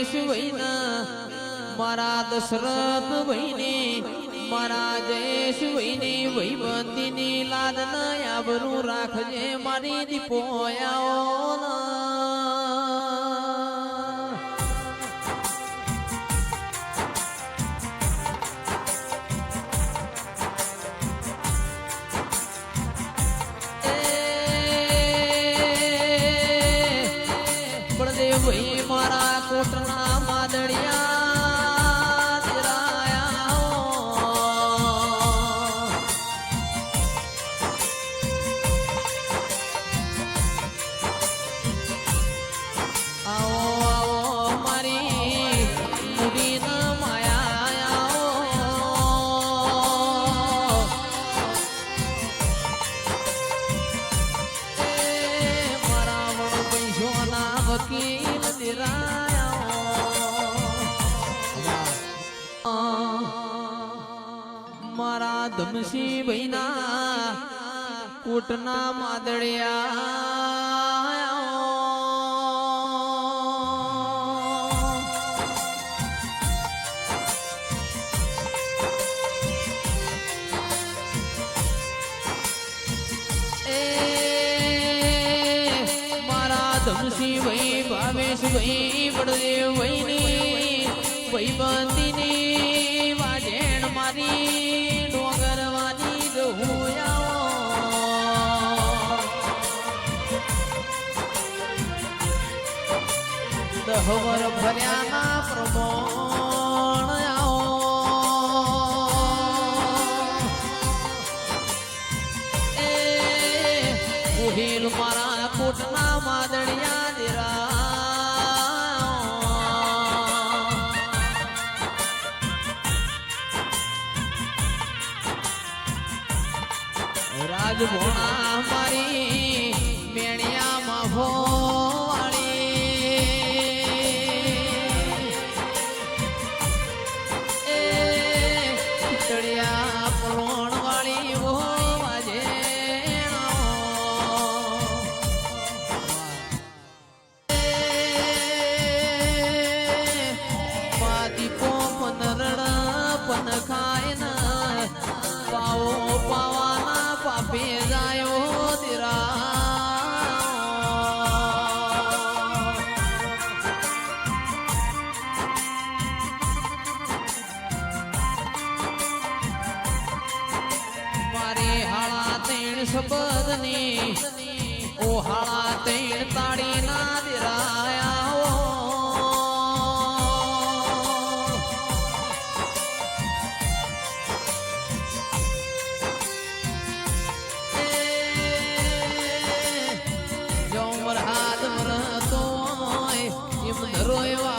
દેશ વૈના મારા દશરથ વૈની મારા જયેશ વૈની વૈવંતીની લાદના આબરૂ રાખજે મારી દીપોયાઓ વહી મારા કોટના માદડિયા આવો આવો મારી મુડીના માયા મારા વણ પૈસોના વકીલ મારા ધમસી ભાઈના કોટના માદડિયા ધમસી ભાઈ ભાવેશ ભાઈ બળદેવ ભાઈની ભાઈબંધીની વાજેણ મારી ડોંગરવાની રહુયા દહવર ભર્યાના પ્રમાણ ઉહીલ મારા કોટના માદડિયા દેરા રાજભોણા મારી મેણિયામાં ભોવાળી ખીચડિયા પરોણ વાળી ભોવાજે દીપો પનરડા પન ખાય ના પાવો પાવાના પાપે જાયો મારે હાળા તેણ શબદની ઓ હાળા તેણ તાળી ના દિરાયા રોય